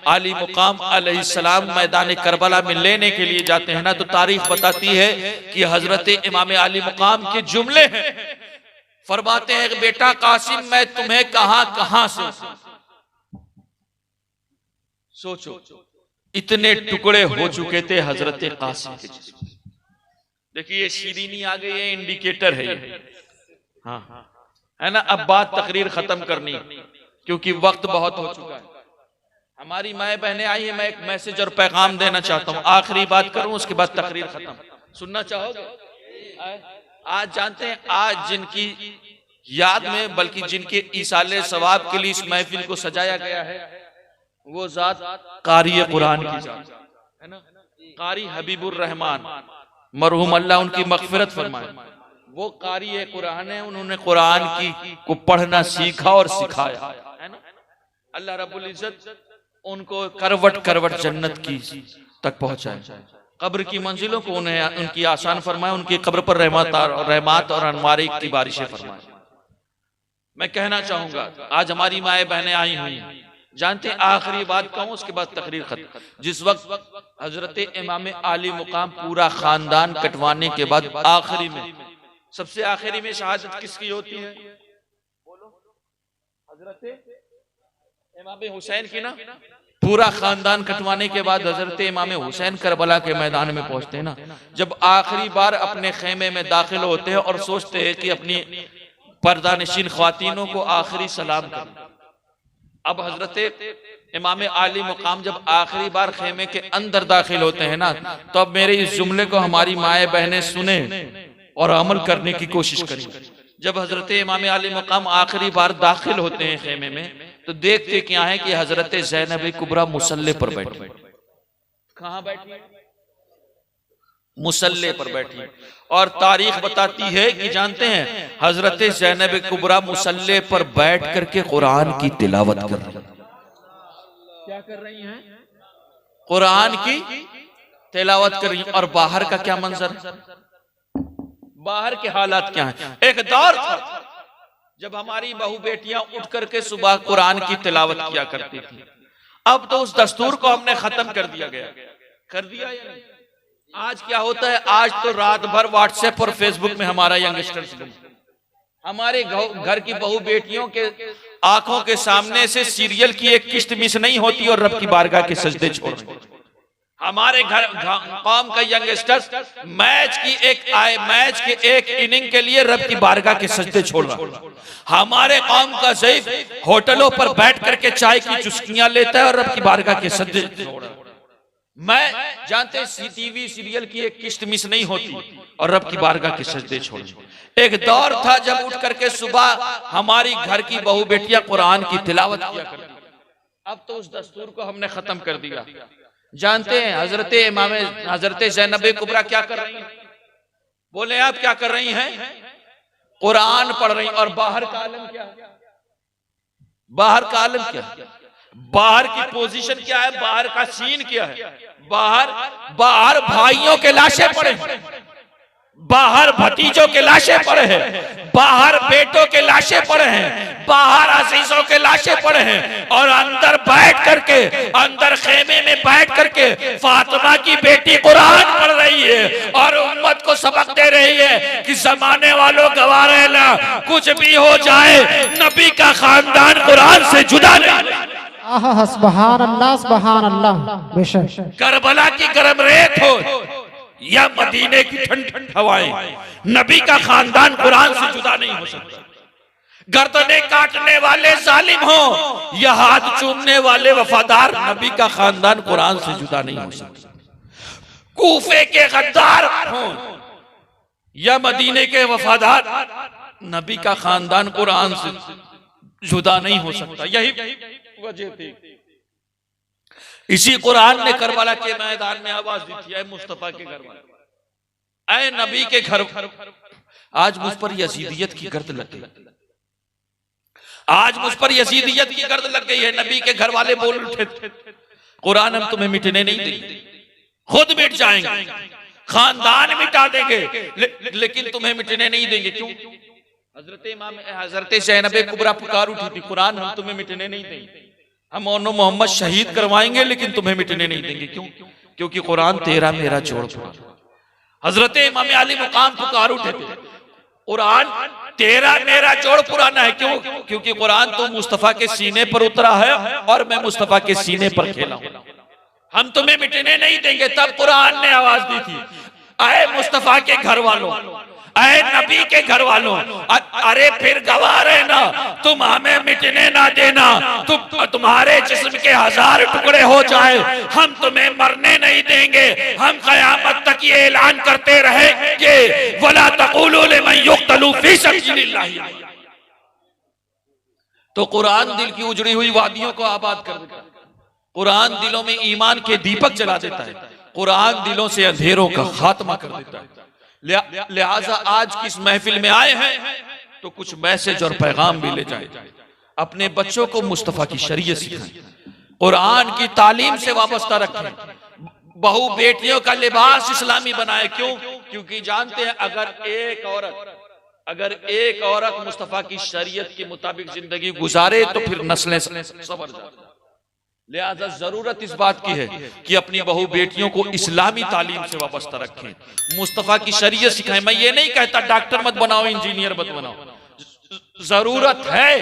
आली मुकाम अलैहिस्सलाम मैदान करबला में लेने के लिए जाते हैं ना, तो तारीख बताती है कि हजरत इमाम आली मुकाम के जुमले हैं। फरमाते हैं, बेटा कासिम, मैं तुम्हें कहां कहां से, सोचो इतने टुकड़े हो चुके थे हजरत कासिम के। देखिए शीरीनी आ गई है, इंडिकेटर है ये। हाँ है ना। अब बात तकरीर खत्म करनी क्योंकि वक्त बहुत हो चुका है। हमारी माए बहनें आई है, मैं एक मैसेज और पैगाम देना चाहता हूँ। आखिरी बात करूं, उसके बाद तकरीर खत्म। सुनना चाहोगे? आज जानते हैं, आज जिनकी याद में, बल्कि जिनके इसाले सवाब के लिए इस महफिल को सजाया गया है, वो जात कारी कुरान की जात है ना। कारी हबीबुर रहमान मरहूम, अल्लाह उनकी मगफिरत फरमाए। वो कारी कुरान है, उन्होंने कुरान की को पढ़ना सीखा और सिखाया है ना। अल्लाह रब्बुल इज्जत उनको करवट करवट जन्नत की तक पहुंचाए, कब्र की मंजिलों को उन्हें उनकी आसान फरमाए, उनकी कब्र पर रहमत और अनवार की बारिशें फरमाए। मैं कहना चाहूंगा, आज हमारी माए बहनें आई हुई, जानते हैं आखिरी बात कहूं उसके बाद तकरीर खत्म। जिस वक्त हजरत इमाम आली मुकाम पूरा खानदान कटवाने के बाद आखिरी में सबसे आखिरी में शहादत किसकी होती है? बोलो, हजरत इमाम हुसैन की ना। पूरा खानदान कटवाने के बाद हजरत इमाम हुसैन करबला के मैदान में पहुंचते हैं ना, जब आखिरी बार अपने खेमे में दाखिल होते हैं और सोचते हैं कि अपनी पर्दानशीन ख्वातीनों को आखिरी सलाम करें। अब हजरत इमाम आली मुकाम जब आखिरी बार खेमे के अंदर दाखिल होते हैं ना, तो अब मेरे इस जुमले को हमारी माए बहनें सुने और अमल करने की कोशिश करें। जब हजरत इमाम आली मुकाम आखिरी बार दाखिल होते हैं खेमे में, तो देखते क्या है कि हजरत ज़ैनब कुबरा मुसल्ले पर बैठी। कहां बैठी? मुसल्ले पर बैठी। और तारीख बताती है कि जानते हैं, हजरत ज़ैनब कुबरा मुसल्ले पर बैठ करके कुरान की तिलावत कर रही। क्या कर रही हैं? कुरान की तिलावत कर रही। और बाहर का क्या मंजर, बाहर के हालात क्या हैं? एक दौर था जब हमारी बहू बेटियां उठ करके सुबह कुरान की तिलावत किया करती थी। अब तो उस दस्तूर को हमने खत्म कर दिया गया। कर दिया या नहीं? आज क्या होता है, आज तो रात भर व्हाट्सएप और फेसबुक में हमारा यंगस्टर्स, हमारे घर की बहू बेटियों के आंखों के सामने से सीरियल की एक किस्त मिस नहीं होती और रब की बारगाह के सजदे छोड़। हमारे घर कौम का यंगस्टर्स मैच की एक इनिंग के लिए रब की बारगाह के सजदे छोड़ रहा। हमारे कौम का ज़ईफ होटलों पर बैठ करके चाय की चुस्कियां लेता है और रब की बारगाह के सजदे छोड़ रहा। मैं जानते टीवी सीरियल की एक किस्त मिस नहीं होती और रब की बारगाह के सजदे छोड़। एक दौर था जब उठ करके सुबह हमारी घर की बहू बेटियां कुरान की तिलावत किया करती। अब तो उस दस्तूर को हमने खत्म कर दिया। जानते हैं हजरत ज़ैनब कुबरा क्या कर रही हैं? बोले आप क्या कर रही हैं? कुरान पढ़ रही। और बाहर का आलम क्या है? बाहर का आलम क्या है? बाहर की पोजीशन क्या है? बाहर का सीन क्या है? बाहर भाइयों के लाशें पड़े हैं, बाहर भतीजों के लाशें पड़े हैं, बाहर बेटों के लाशें पड़े हैं, बाहर अजीजों के लाशें पड़े हैं। और अंदर बैठ करके, अंदर खेमे में बैठ करके फातिमा की बेटी कुरान पढ़ रही है और उम्मत को सबक दे रही है कि जमाने वालों गवाह रहना, कुछ भी हो जाए नबी का खानदान कुरान से जुदा नहीं। सुभान अल्लाह, सुभान अल्लाह। बेशक करबला की गर्म रेत हो या मदीने की ठंडी हवाएं, नबी का खानदान कुरान से जुदा नहीं हो सकता। गर्दने काटने वाले जालिम हो या हाथ चूमने वाले वफादार, नबी का खानदान कुरान से जुदा नहीं हो सकता। कूफे के गद्दार हो या मदीने के वफादार, नबी का खानदान कुरान से जुदा नहीं हो सकता। यही वजह थी। इसी कुरान ने करबला के मैदान में आवाज दी थी, ऐ मुस्तफा के घर वाले, ऐ नबी के घर। आज मुझ पर यजीदियत की गर्द लग गई, आज मुझ पर यजीदियत की गर्द लग गई है। नबी के घर वाले बोल उठे, कुरान हम तुम्हें मिटने नहीं देंगे, खुद मिट जाएंगे, खानदान मिटा देंगे, लेकिन तुम्हें मिटने नहीं देंगे। क्यों? हजरत ज़ैनब कुबरा पुकार उठी थी, कुरान हम तुम्हें मिटने नहीं देंगे, हम मोहम्मद शहीद करवाएंगे लेकिन तुम्हें मिटने नहीं देंगे। क्यों? क्योंकि कुरान तेरा मेरा जोड़ पुराना। हजरत इमाम अली मुकाम पुकार उठे थे, कुरान तेरा मेरा जोड़ पुराना है। क्यों? क्योंकि कुरान तो मुस्तफा के सीने पर उतरा है और मैं मुस्तफा के सीने पर खेला हूं, हम तुम्हें मिटने नहीं देंगे। तब कुरान ने आवाज दी थी, आए मुस्तफा के घर वालों, आए नबी के घर वालों, अरे फिर गवाह रहना, तुम हमें मिटने ना देना, तुम्हारे जिस्म के 1000 टुकड़े हो जाए, हम तुम्हें मरने नहीं देंगे। हम क़यामत तक ये ऐलान करते रहेंगे, वला तक़ूलू लिमन युक़्तलू फ़ी सबीलिल्लाह। तो कुरान दिल की उजड़ी हुई वादियों को आबाद कर देता है, कुरान दिलों में ईमान के दीपक जला देता है, कुरान दिलों से अंधेरों का खात्मा कर देता है। लिहाजा आज की इस महफिल में आए हैं तो कुछ मैसेज और पैगाम भी ले जाए। अपने बच्चों को मुस्तफा की शरीयत सिखाएं, कुरान की तालीम से वाबस्ता रखें, बहू बेटियों का लिबास इस्लामी बनाए। क्यों? क्योंकि जानते हैं अगर एक औरत मुस्तफा की शरीयत के मुताबिक जिंदगी गुजारे तो फिर नस्लें सवर जाती। लिहाजा जरूरत इस बात की है कि अपनी बहू बेटियों को इस्लामी तालीम से वाबस्ता रखें, मुस्तफा की शरीयत सिखाएं। मैं ये नहीं कहता डॉक्टर मत बनाओ, इंजीनियर मत बनाओ। जरूरत है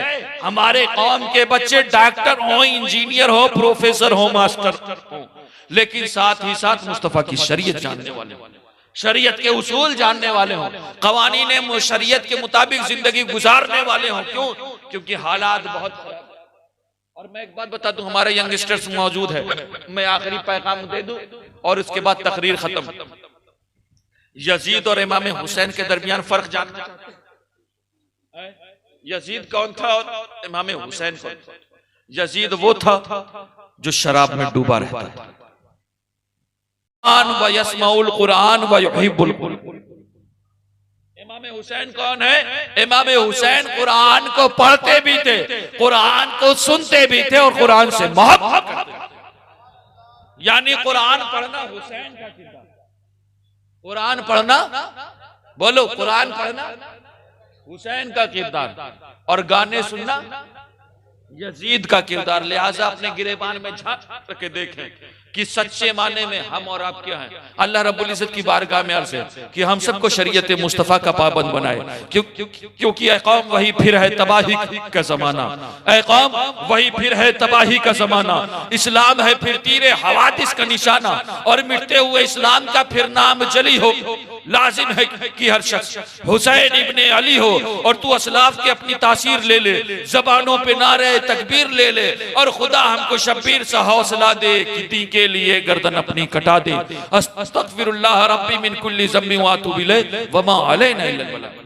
हमारे कौम के बच्चे डॉक्टर हो, इंजीनियर हो, प्रोफेसर हो, मास्टर हो, लेकिन साथ ही साथ मुस्तफा की शरीयत जानने वाले हो, शरीयत के उसूल जानने वाले हो, कवानीन शरीयत के मुताबिक जिंदगी गुजारने वाले हो। क्यों? क्योंकि हालात बहुत। और मैं एक बात बता दूं, हमारे यंगस्टर्स मौजूद है, मैं आखिरी पैगाम दे दूं और उसके बाद तकरीर खत्म। यजीद और इमाम हुसैन के दरमियान फर्क जानते हैं? यजीद कौन था और इमाम हुसैन कौन था? यजीद वो था जो शराब में डूबा रहता था। व यस्माउल कुरान व युहिब्बुल कुरान। इमाम हुसैन कौन है? इमाम हुसैन कुरान को पढ़ते भी थे, कुरान को सुनते भी थे और कुरान से मोहब्बत करते थे। यानी कुरान पढ़ना हुसैन का किरदार, कुरान पढ़ना, बोलो, कुरान पढ़ना हुसैन का किरदार और गाने सुनना यजीद का किरदार। लिहाजा अपने गिरेबान में झांक के देखें कि सच्चे माने में हम और आप क्या हैं। अल्लाह रब्बुल इज्जत की बारगाह में अर्ज़ है कि हम सबको शरीयत मुस्तफ़ा का पाबंद बनाए, क्योंकि ऐ कौम वही फिर है तबाही का जमाना, ऐ कौम वही फिर है तबाही का जमाना। इस्लाम है फिर तीरे हवादिस का निशाना और मिटते हुए इस्लाम का फिर नाम जली हो। लाजिम है कि हर शख्स हुसैन इब्ने अली हो और तू असलाफ के अपनी तासीर ले ले, जबानों पे नारे तकबीर ले ले और खुदा हमको शब्बीर सा हौसला दे कि दी के लिए गर्दन अपनी कटा दे। अस्तगफिरुल्लाह रब्बी मिन कुल्ली ज़म्बि व अतूबु इलैहि व मा अलैना इल्लल बलाग।